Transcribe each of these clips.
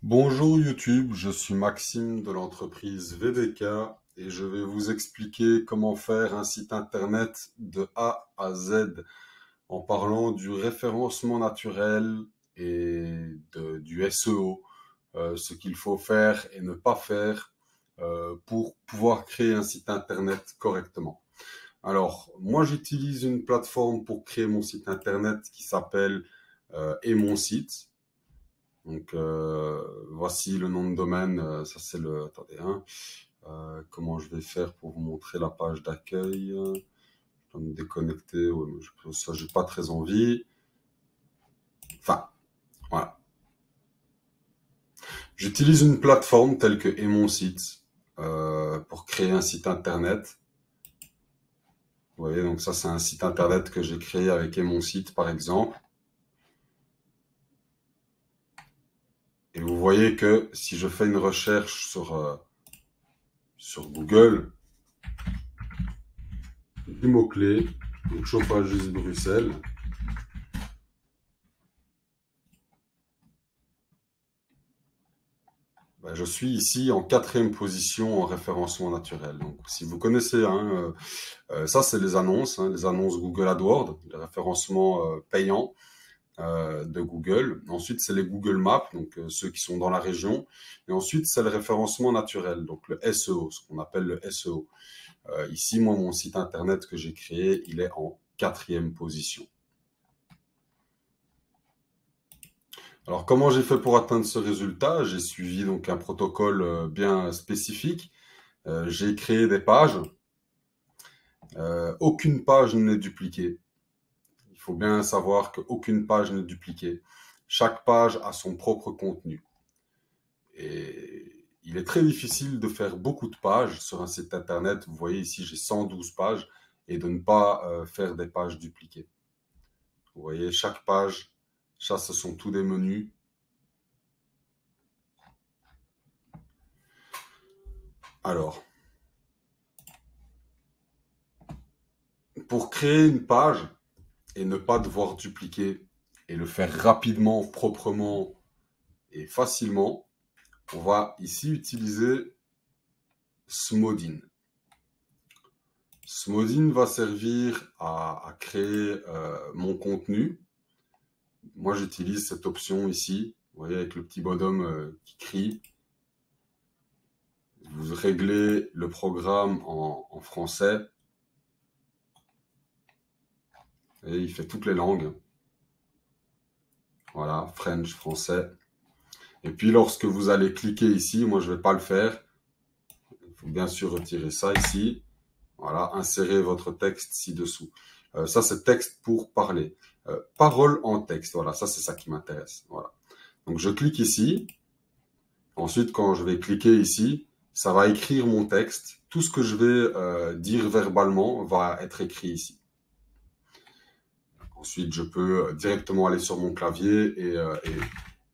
Bonjour YouTube, je suis Maxime de l'entreprise VDK et je vais vous expliquer comment faire un site internet de A à Z en parlant du référencement naturel et du SEO, ce qu'il faut faire et ne pas faire pour pouvoir créer un site internet correctement. Alors, moi j'utilise une plateforme pour créer mon site internet qui s'appelle Et mon site. Donc, voici le nom de domaine. Ça, c'est le. Attendez, hein. Comment je vais faire pour vous montrer la page d'accueil? Je dois me déconnecter. Ouais, mais ça, j'ai pas très envie. Enfin, voilà. J'utilise une plateforme telle que est mon site pour créer un site internet. Vous voyez, donc ça, c'est un site internet que j'ai créé avec est mon site, par exemple. Et vous voyez que si je fais une recherche sur Google, du mot-clé, donc chauffagiste Bruxelles, ben, je suis ici en 4e position en référencement naturel. Donc, si vous connaissez, hein, ça c'est les annonces Google AdWords, les référencements payants de Google. Ensuite, c'est les Google Maps, donc ceux qui sont dans la région. Et ensuite, c'est le référencement naturel, donc le SEO, ce qu'on appelle le SEO. Ici, moi, mon site internet que j'ai créé, il est en 4e position. Alors, comment j'ai fait pour atteindre ce résultat? J'ai suivi donc un protocole bien spécifique. J'ai créé des pages. Aucune page n'est dupliquée. Il faut bien savoir qu'aucune page n'est dupliquée. Chaque page a son propre contenu. Et il est très difficile de faire beaucoup de pages sur un site internet. Vous voyez ici, j'ai 112 pages et de ne pas faire des pages dupliquées. Vous voyez, chaque page, ça, ce sont tous des menus. Alors, pour créer une page et ne pas devoir dupliquer et le faire rapidement, proprement et facilement, on va ici utiliser Smodin. Smodin va servir à créer mon contenu. Moi, j'utilise cette option ici, vous voyez, avec le petit bonhomme qui crie. Vous réglez le programme en français. Et il fait toutes les langues. Voilà, French, français. Et puis, lorsque vous allez cliquer ici, moi, je ne vais pas le faire. Il faut bien sûr retirer ça ici. Voilà, insérez votre texte ci-dessous. Ça, c'est texte pour parler. Parole en texte, voilà, ça, c'est ça qui m'intéresse. Voilà. Donc, je clique ici. Ensuite, quand je vais cliquer ici, ça va écrire mon texte. Tout ce que je vais dire verbalement va être écrit ici. Ensuite, je peux directement aller sur mon clavier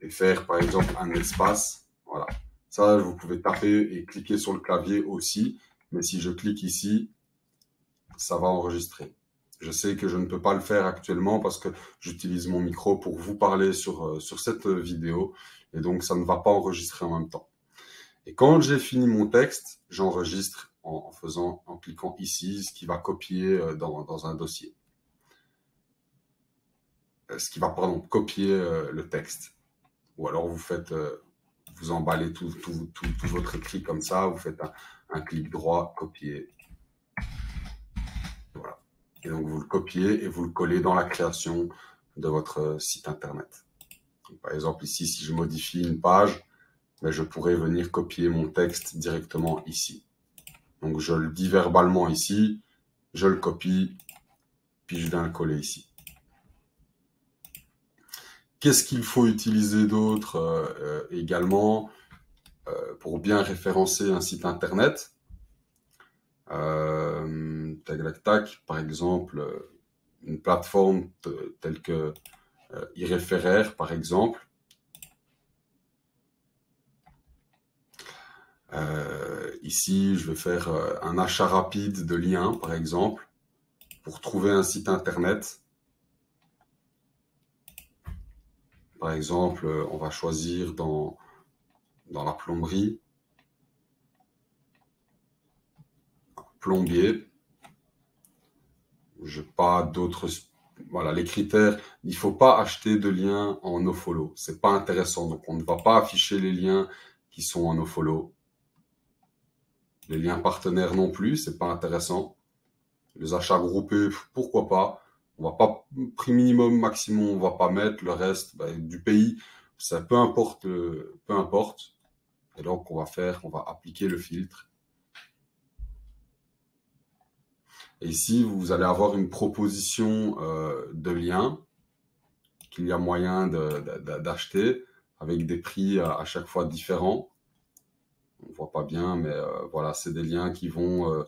et faire, par exemple, un espace. Voilà. Ça, vous pouvez taper et cliquer sur le clavier aussi. Mais si je clique ici, ça va enregistrer. Je sais que je ne peux pas le faire actuellement parce que j'utilise mon micro pour vous parler sur cette vidéo et donc ça ne va pas enregistrer en même temps. Et quand j'ai fini mon texte, j'enregistre en cliquant ici, ce qui va copier dans un dossier. Ce qui va, pardon, copier le texte. Ou alors vous emballez tout votre écrit comme ça, vous faites un clic droit, copier. Voilà. Et donc, vous le copiez et vous le collez dans la création de votre site internet. Donc, par exemple, ici, si je modifie une page, ben, je pourrais venir copier mon texte directement ici. Donc, je le dis verbalement ici, je le copie, puis je viens le coller ici. Qu'est-ce qu'il faut utiliser d'autre également pour bien référencer un site internet? Tac, tac, tac. Par exemple, une plateforme telle que iReféraire, par exemple. Ici, je vais faire un achat rapide de liens, par exemple, pour trouver un site internet. Par exemple, on va choisir dans dans la plomberie, plombier. Je pas d'autres. Voilà, les critères. Il ne faut pas acheter de liens en nofollow. C'est pas intéressant. Donc, on ne va pas afficher les liens qui sont en nofollow. Les liens partenaires non plus, c'est pas intéressant. Les achats groupés, pourquoi pas. On va pas, prix minimum, maximum, on va pas mettre. Le reste, du pays, ça peu importe, peu importe. Et donc, on va appliquer le filtre. Et ici, vous allez avoir une proposition de liens qu'il y a moyen d'acheter avec des prix à chaque fois différents. On ne voit pas bien, mais voilà, c'est des liens qui vont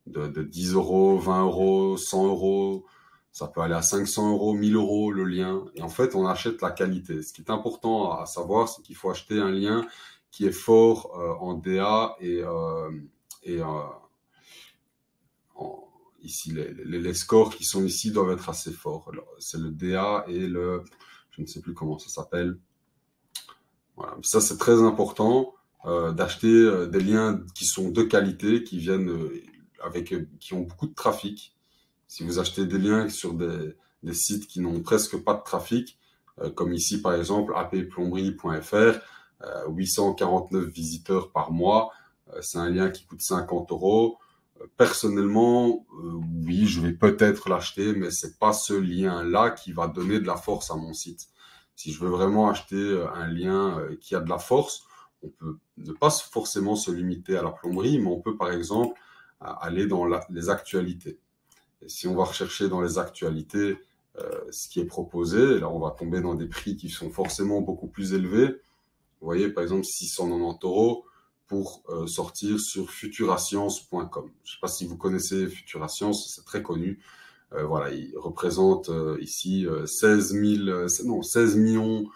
de 10 euros, 20 euros, 100 euros. Ça peut aller à 500 euros, 1000 euros le lien. Et en fait, on achète la qualité. Ce qui est important à savoir, c'est qu'il faut acheter un lien qui est fort en DA et ici, les scores qui sont ici doivent être assez forts. C'est le DA et je ne sais plus comment ça s'appelle. Voilà. Ça, c'est très important d'acheter des liens qui sont de qualité, qui viennent qui ont beaucoup de trafic. Si vous achetez des liens sur des sites qui n'ont presque pas de trafic, comme ici par exemple applomberie.fr, 849 visiteurs par mois, c'est un lien qui coûte 50 euros. Personnellement, oui, je vais peut-être l'acheter, mais c'est pas ce lien-là qui va donner de la force à mon site. Si je veux vraiment acheter un lien qui a de la force, on peut ne pas forcément se limiter à la plomberie, mais on peut par exemple aller dans les actualités. Et si on va rechercher dans les actualités ce qui est proposé, là on va tomber dans des prix qui sont forcément beaucoup plus élevés. Vous voyez par exemple 690 euros pour sortir sur futurascience.com. Je ne sais pas si vous connaissez Futurascience, c'est très connu. Voilà, il représente ici 16 millions, 16 millions,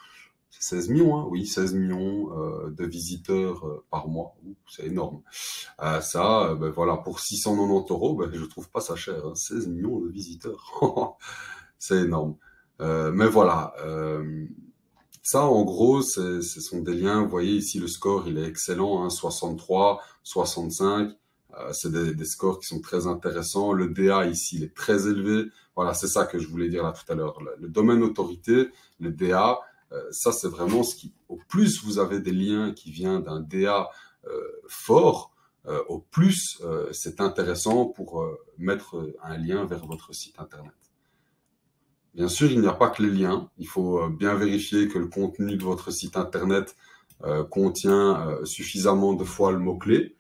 hein, oui, 16 millions de visiteurs par mois. C'est énorme. Voilà, pour 690 euros, je trouve pas ça cher, hein, 16 millions de visiteurs. C'est énorme. Mais voilà, ça, en gros, ce sont des liens. Vous voyez ici, le score, il est excellent, hein, 63, 65. C'est des scores qui sont très intéressants. Le DA ici, il est très élevé. Voilà, c'est ça que je voulais dire là tout à l'heure. Le domaine autorité, le DA, ça, c'est vraiment ce qui... Au plus vous avez des liens qui viennent d'un DA fort, au plus c'est intéressant pour mettre un lien vers votre site Internet. Bien sûr, il n'y a pas que les liens. Il faut bien vérifier que le contenu de votre site Internet contient suffisamment de fois le mot-clé.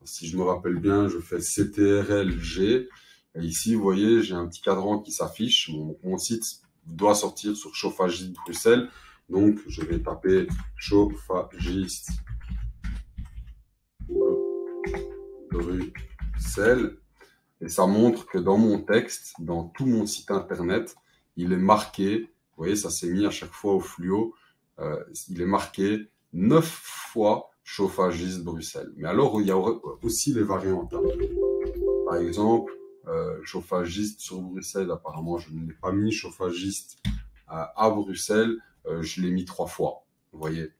Si je me rappelle bien, je fais CTRL-G. Et ici, vous voyez, j'ai un petit cadran qui s'affiche. Mon site doit sortir sur Chauffagiste Bruxelles. Donc, je vais taper Chauffagiste Bruxelles. Et ça montre que dans mon texte, dans tout mon site Internet, il est marqué, vous voyez, ça s'est mis à chaque fois au fluo, il est marqué 9 fois Chauffagiste Bruxelles. Mais alors, il y a aussi les variantes. Hein. Par exemple, Chauffagiste sur Bruxelles, apparemment, je ne l'ai pas mis. Chauffagiste à Bruxelles, je l'ai mis 3 fois. Vous voyez.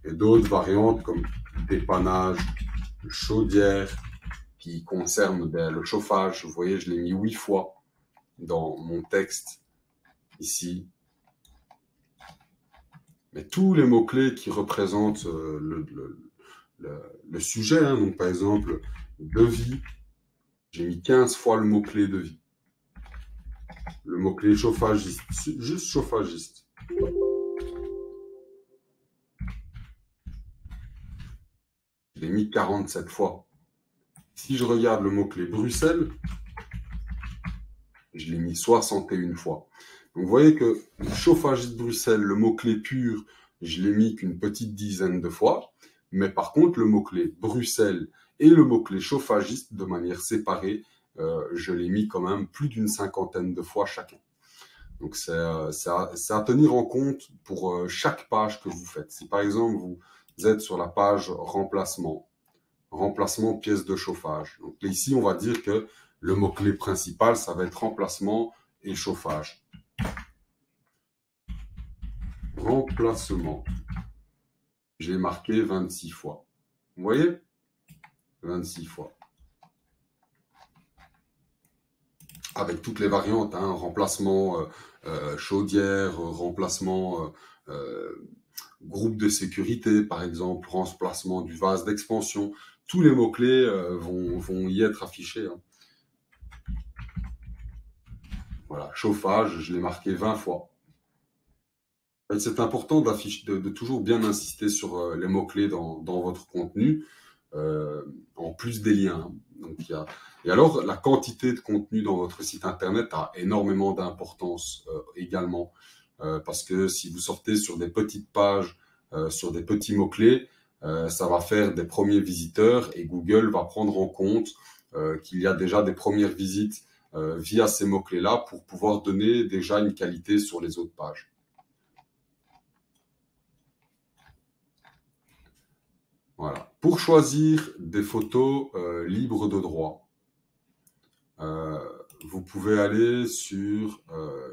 Et d'autres variantes comme dépannage, chaudière, qui concernent le chauffage. Vous voyez, je l'ai mis 8 fois dans mon texte ici. Mais tous les mots-clés qui représentent le sujet, hein, donc par exemple, devis, j'ai mis 15 fois le mot-clé devis. Le mot-clé chauffagiste, juste chauffagiste. Je l'ai mis 47 fois. Si je regarde le mot-clé Bruxelles, je l'ai mis 61 fois. Donc, vous voyez que le chauffagiste Bruxelles, le mot-clé pur, je l'ai mis qu'une petite dizaine de fois. Mais par contre, le mot-clé Bruxelles et le mot-clé chauffagiste, de manière séparée, je l'ai mis quand même plus d'une cinquantaine de fois chacun. Donc, c'est à tenir en compte pour chaque page que vous faites. Si par exemple, vous êtes sur la page remplacement pièce de chauffage. Donc ici, on va dire que le mot-clé principal, ça va être remplacement et chauffage. Remplacement j'ai marqué 26 fois. Vous voyez? 26 fois. Avec toutes les variantes, hein, remplacement chaudière, remplacement groupe de sécurité, par exemple, remplacement du vase d'expansion. Tous les mots-clés vont y être affichés. Hein. Voilà, chauffage, je l'ai marqué 20 fois. C'est important de toujours bien insister sur les mots-clés dans votre contenu, en plus des liens. Donc, Et alors, la quantité de contenu dans votre site internet a énormément d'importance également, parce que si vous sortez sur des petites pages, sur des petits mots-clés, ça va faire des premiers visiteurs et Google va prendre en compte qu'il y a déjà des premières visites via ces mots-clés-là pour pouvoir donner déjà une qualité sur les autres pages. Voilà. Pour choisir des photos libres de droit, vous pouvez aller sur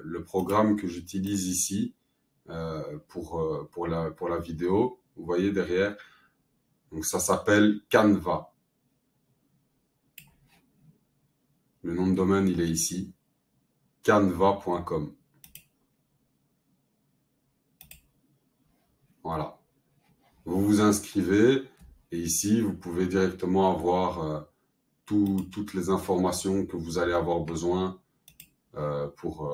le programme que j'utilise ici pour la vidéo. Vous voyez derrière. Donc ça s'appelle Canva. Le nom de domaine, il est ici. Canva.com. Voilà. Vous vous inscrivez et ici, vous pouvez directement avoir toutes les informations que vous allez avoir besoin pour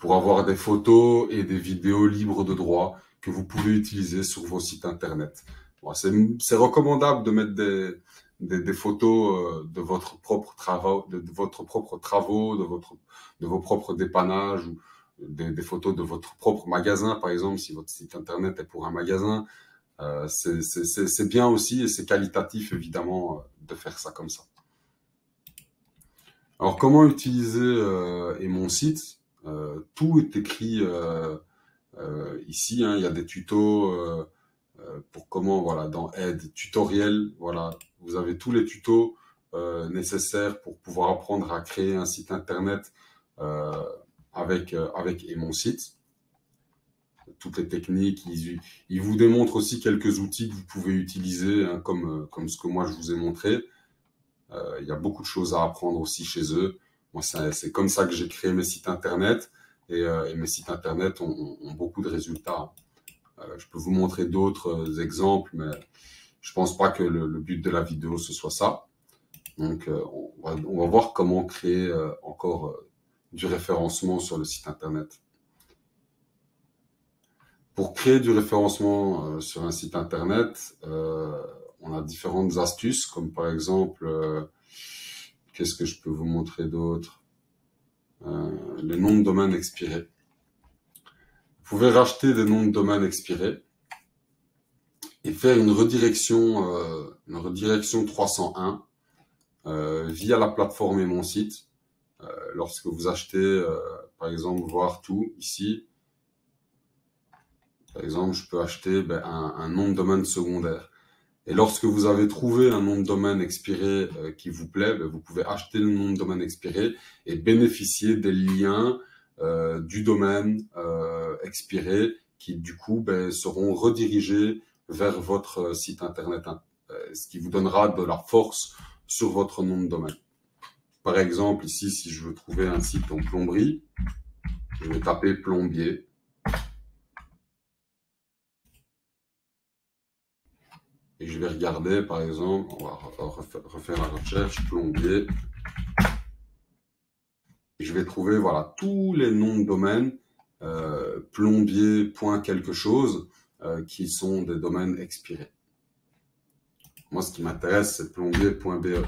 avoir des photos et des vidéos libres de droit que vous pouvez utiliser sur vos sites internet. Bon, c'est recommandable de mettre des photos de votre propre travaux, de vos propres dépannages ou des photos de votre propre magasin, par exemple, si votre site internet est pour un magasin. C'est bien aussi et c'est qualitatif, évidemment, de faire ça comme ça. Alors, comment utiliser et mon site? Tout est écrit ici. Hein, il y a des tutos pour comment, voilà, dans Aide, tutoriel, voilà, vous avez tous les tutos nécessaires pour pouvoir apprendre à créer un site internet avec et mon site. Toutes les techniques, ils vous démontrent aussi quelques outils que vous pouvez utiliser, hein, comme ce que moi je vous ai montré. Il y a beaucoup de choses à apprendre aussi chez eux. Moi, c'est comme ça que j'ai créé mes sites internet et mes sites internet ont beaucoup de résultats. Je peux vous montrer d'autres exemples, mais je pense pas que le but de la vidéo ce soit ça. Donc, on va voir comment créer encore du référencement sur le site internet. Pour créer du référencement sur un site internet, on a différentes astuces, comme par exemple, qu'est-ce que je peux vous montrer d'autre? Les noms de domaine expirés. Vous pouvez racheter des noms de domaine expirés et faire une redirection 301 via la plateforme et mon site. Lorsque vous achetez, par exemple, voir tout ici, par exemple, je peux acheter un nom de domaine secondaire. Et lorsque vous avez trouvé un nom de domaine expiré qui vous plaît, vous pouvez acheter le nom de domaine expiré et bénéficier des liens du domaine expiré qui, du coup, seront redirigés vers votre site internet, ce qui vous donnera de la force sur votre nom de domaine. Par exemple, ici, si je veux trouver un site en plomberie, je vais taper plombier. Et je vais regarder, par exemple, on va refaire la recherche, plombier. Et je vais trouver, voilà, tous les noms de domaine, plombier, point quelque chose, qui sont des domaines expirés. Moi, ce qui m'intéresse, c'est plombier.be.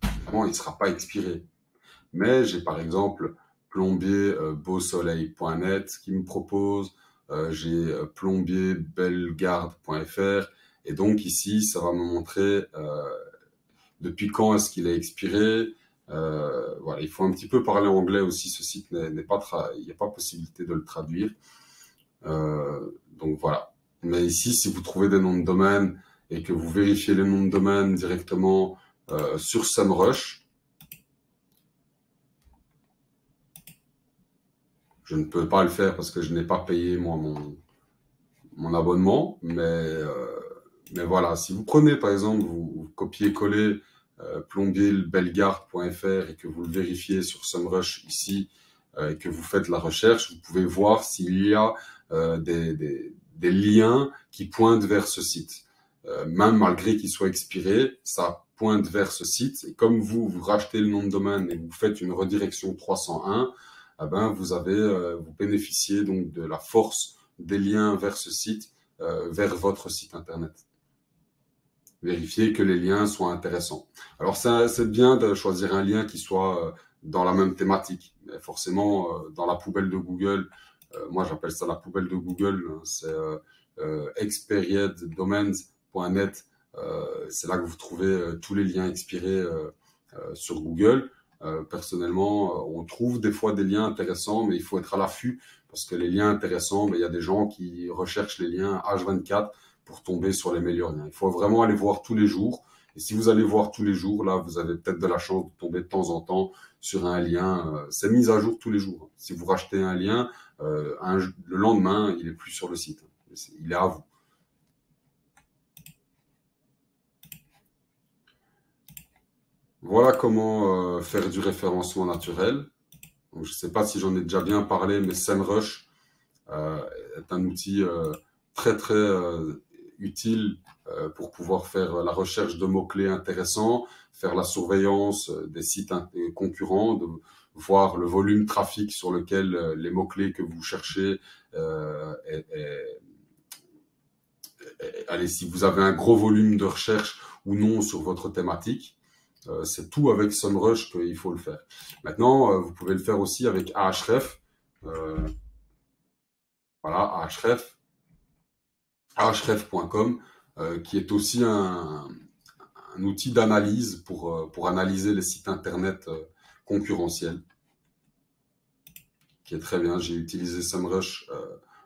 Évidemment, il ne sera pas expiré. Mais j'ai, par exemple, plombier-beausoleil.net qui me propose, j'ai plombier-bellegarde.fr. Et donc ici, ça va me montrer depuis quand est-ce qu'il est expiré. Voilà, il faut un petit peu parler anglais aussi. Ce site n'est pas, il n'y a pas possibilité de le traduire. Donc voilà. Mais ici, si vous trouvez des noms de domaine et que vous vérifiez les noms de domaine directement sur SEMrush, je ne peux pas le faire parce que je n'ai pas payé moi mon abonnement, mais voilà, si vous prenez par exemple, vous copiez-collez plombier-bellegarde.fr et que vous le vérifiez sur SEMrush ici et que vous faites la recherche, vous pouvez voir s'il y a des liens qui pointent vers ce site. Même malgré qu'il soit expiré, ça pointe vers ce site. Et comme vous rachetez le nom de domaine et vous faites une redirection 301, eh ben, vous bénéficiez donc de la force des liens vers ce site, vers votre site internet. Vérifiez que les liens soient intéressants. Alors, c'est bien de choisir un lien qui soit dans la même thématique. Mais forcément, dans la poubelle de Google, moi j'appelle ça la poubelle de Google, hein, c'est experieddomains.net. C'est là que vous trouvez tous les liens expirés sur Google. Personnellement, on trouve des fois des liens intéressants, mais il faut être à l'affût parce que les liens intéressants, il y a des gens qui recherchent les liens H24 pour tomber sur les meilleurs liens. Il faut vraiment aller voir tous les jours. Et si vous allez voir tous les jours, là, vous avez peut-être de la chance de tomber de temps en temps sur un lien. C'est mis à jour tous les jours. Si vous rachetez un lien, le lendemain, il est plus sur le site. Il est à vous. Voilà comment faire du référencement naturel. Donc, je ne sais pas si j'en ai déjà bien parlé, mais SEMrush est un outil très très utile pour pouvoir faire la recherche de mots-clés intéressants, faire la surveillance des sites concurrents, de voir le volume trafic sur lequel les mots-clés que vous cherchez allez, si vous avez un gros volume de recherche ou non sur votre thématique. C'est tout avec SEMrush qu'il faut le faire. Maintenant, vous pouvez le faire aussi avec Ahref. Voilà, Ahref, ahref.com, qui est aussi un outil d'analyse pour analyser les sites internet concurrentiels, qui est très bien. J'ai utilisé SEMrush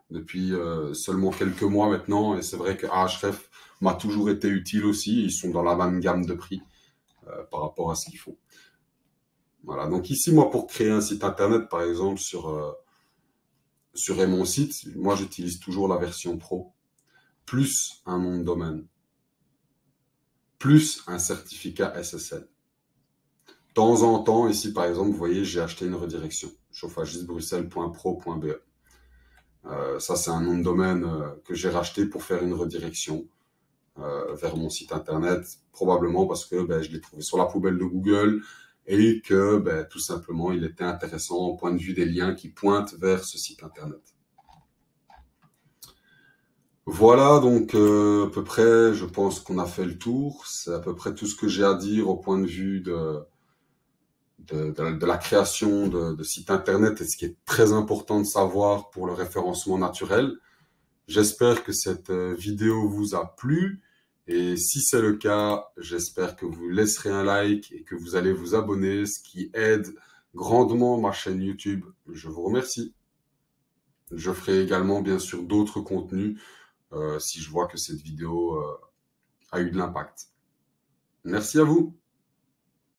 depuis seulement quelques mois maintenant, et c'est vrai que Ahref m'a toujours été utile aussi. Ils sont dans la même gamme de prix par rapport à ce qu'il faut. Voilà, donc ici, moi, pour créer un site internet, par exemple, sur mon site, moi, j'utilise toujours la version pro, plus un nom de domaine, plus un certificat SSL. De temps en temps, ici, par exemple, vous voyez, j'ai acheté une redirection, chauffagisbruxelles.pro.be. Ça, c'est un nom de domaine que j'ai racheté pour faire une redirection vers mon site internet, probablement parce que je l'ai trouvé sur la poubelle de Google et que tout simplement, il était intéressant au point de vue des liens qui pointent vers ce site internet. Voilà, donc à peu près, je pense qu'on a fait le tour. C'est à peu près tout ce que j'ai à dire au point de vue de la création de sites internet et ce qui est très important de savoir pour le référencement naturel. J'espère que cette vidéo vous a plu et si c'est le cas, j'espère que vous laisserez un like et que vous allez vous abonner, ce qui aide grandement ma chaîne YouTube. Je vous remercie. Je ferai également bien sûr d'autres contenus si je vois que cette vidéo a eu de l'impact. Merci à vous.